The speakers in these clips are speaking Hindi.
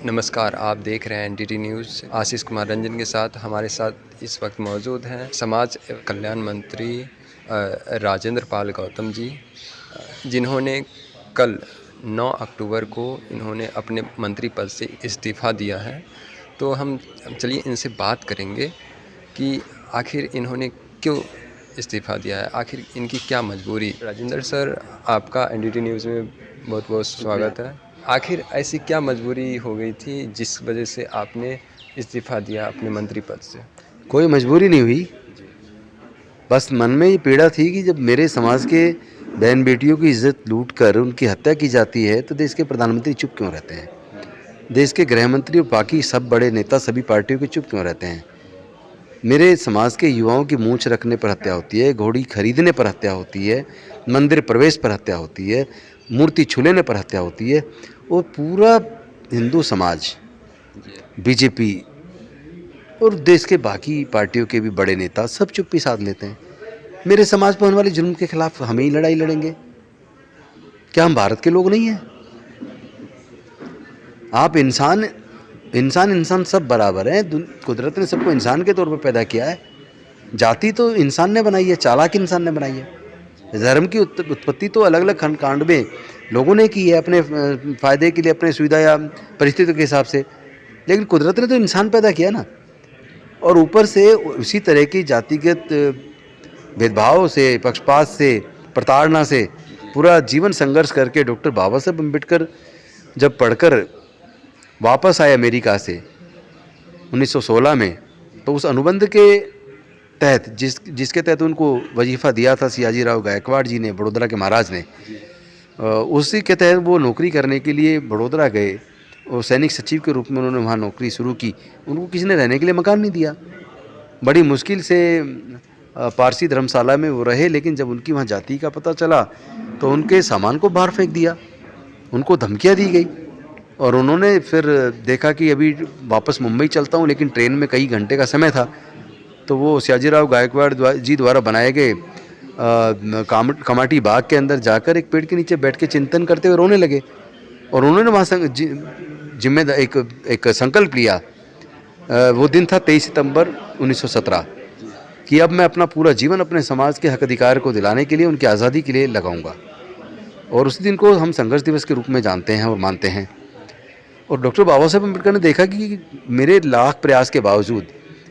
नमस्कार, आप देख रहे हैं एनडीटी न्यूज़। आशीष कुमार रंजन के साथ हमारे साथ इस वक्त मौजूद हैं समाज कल्याण मंत्री राजेंद्र पाल गौतम जी, जिन्होंने कल 9 अक्टूबर को इन्होंने अपने मंत्री पद से इस्तीफ़ा दिया है। तो हम चलिए इनसे बात करेंगे कि आखिर इन्होंने क्यों इस्तीफ़ा दिया है, आखिर इनकी क्या मजबूरी। राजेंद्र सर, आपका एनडीटी न्यूज़ में बहुत बहुत स्वागत है। आखिर ऐसी क्या मजबूरी हो गई थी जिस वजह से आपने इस्तीफ़ा दिया अपने मंत्री पद से? कोई मजबूरी नहीं हुई, बस मन में ये पीड़ा थी कि जब मेरे समाज के बहन बेटियों की इज्जत लूट कर उनकी हत्या की जाती है तो देश के प्रधानमंत्री चुप क्यों रहते हैं। देश के गृह मंत्री और बाकी सब बड़े नेता सभी पार्टियों के चुप क्यों रहते हैं। मेरे समाज के युवाओं की मूंछ रखने पर हत्या होती है, घोड़ी खरीदने पर हत्या होती है, मंदिर प्रवेश पर हत्या होती है, मूर्ति छूलेने पर हत्या होती है, और पूरा हिंदू समाज, बीजेपी और देश के बाकी पार्टियों के भी बड़े नेता सब चुप्पी साध लेते हैं। मेरे समाज पर होने वाले जुल्म के खिलाफ हम ही लड़ाई लड़ेंगे। क्या हम भारत के लोग नहीं हैं? आप इंसान सब बराबर हैं। कुदरत ने सबको इंसान के तौर पर पैदा किया है। जाति तो इंसान ने बनाई है, चालाक इंसान ने बनाई है। धर्म की उत्पत्ति तो अलग अलग कांड में लोगों ने की है, अपने फ़ायदे के लिए, अपने सुविधा या परिस्थितियों के हिसाब से। लेकिन कुदरत ने तो इंसान पैदा किया ना, और ऊपर से उसी तरह की जातिगत भेदभाव से, पक्षपात से, प्रताड़ना से पूरा जीवन संघर्ष करके डॉक्टर बाबा साहब अम्बेडकर जब पढ़कर वापस आए अमेरिका से 1916 में, तो उस अनुबंध के तहत जिसके तहत उनको वजीफ़ा दिया था सियाजी राव गायकवाड़ जी ने, बड़ौदा के महाराज ने, उसी के तहत वो नौकरी करने के लिए बड़ौदा गए और सैनिक सचिव के रूप में उन्होंने वहाँ नौकरी शुरू की। उनको किसी ने रहने के लिए मकान नहीं दिया। बड़ी मुश्किल से पारसी धर्मशाला में वो रहे, लेकिन जब उनकी वहाँ जाति का पता चला तो उनके सामान को बाहर फेंक दिया, उनको धमकियाँ दी गई। और उन्होंने फिर देखा कि अभी वापस मुंबई चलता हूँ, लेकिन ट्रेन में कई घंटे का समय था। तो वो सियाजीराव गायकवाड़ जी द्वारा बनाए गए कमाटी बाग के अंदर जाकर एक पेड़ के नीचे बैठ के चिंतन करते हुए रोने लगे। और उन्होंने वहाँ जिम्मेदार एक संकल्प लिया। वो दिन था 23 सितंबर 1917 कि अब मैं अपना पूरा जीवन अपने समाज के हक अधिकार को दिलाने के लिए, उनकी आज़ादी के लिए लगाऊंगा। और उस दिन को हम संघर्ष दिवस के रूप में जानते हैं और मानते हैं। और डॉक्टर बाबा साहब अम्बेडकर ने देखा कि मेरे लाख प्रयास के बावजूद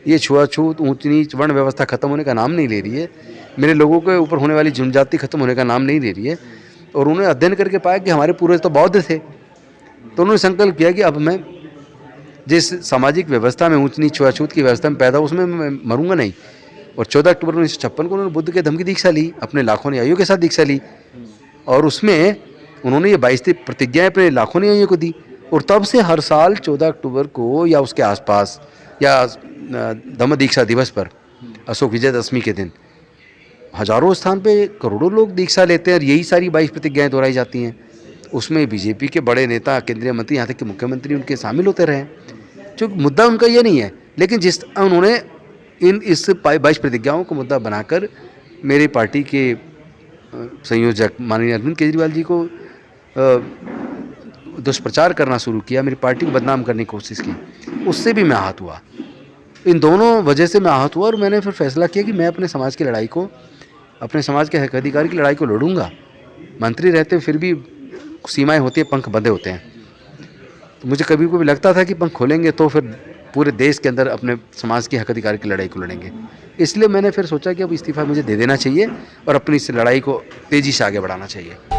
ये छुआछूत, ऊंच नीच, वर्ण व्यवस्था खत्म होने का नाम नहीं ले रही है, मेरे लोगों के ऊपर होने वाली जनजाति खत्म होने का नाम नहीं ले रही है। और उन्होंने अध्ययन करके पाया कि हमारे पूर्वज तो बौद्ध थे। तो उन्होंने संकल्प किया कि अब मैं जिस सामाजिक व्यवस्था में ऊंच नीच, छुआछूत की व्यवस्था में पैदा, उसमें मैं मरूंगा नहीं। और 14 अक्टूबर 1956 को उन्होंने बुद्ध के धम्म की दीक्षा ली, अपने लाखों अनुयायियों के साथ दीक्षा ली। और उसमें उन्होंने ये 22 प्रतिज्ञाएँ अपने लाखों अनुयायियों को दी। और तब से हर साल 14 अक्टूबर को या उसके आसपास या धम्म दीक्षा दिवस पर, अशोक विजयदशमी के दिन, हजारों स्थान पे करोड़ों लोग दीक्षा लेते हैं और यही सारी 22 प्रतिज्ञाएँ दोहराई जाती हैं। उसमें बीजेपी के बड़े नेता, केंद्रीय मंत्री, यहाँ तक कि मुख्यमंत्री उनके शामिल होते रहे। जो मुद्दा उनका ये नहीं है, लेकिन जिस उन्होंने इस 22 प्रतिज्ञाओं को मुद्दा बनाकर मेरी पार्टी के संयोजक माननीय अरविंद केजरीवाल जी को दुष्प्रचार करना शुरू किया, मेरी पार्टी को बदनाम करने की कोशिश की, उससे भी मैं आहत हुआ। इन दोनों वजह से मैं आहत हुआ और मैंने फिर फैसला किया कि मैं अपने समाज की लड़ाई को, अपने समाज के हक अधिकार की लड़ाई को लड़ूंगा। मंत्री रहते फिर भी सीमाएं होती है, पंख बंधे होते हैं। तो मुझे कभी कभी लगता था कि पंख खोलेंगे तो फिर पूरे देश के अंदर अपने समाज के हक अधिकार की लड़ाई को लड़ेंगे। इसलिए मैंने फिर सोचा कि अब इस्तीफ़ा मुझे दे देना चाहिए और अपनी इस लड़ाई को तेज़ी से आगे बढ़ाना चाहिए।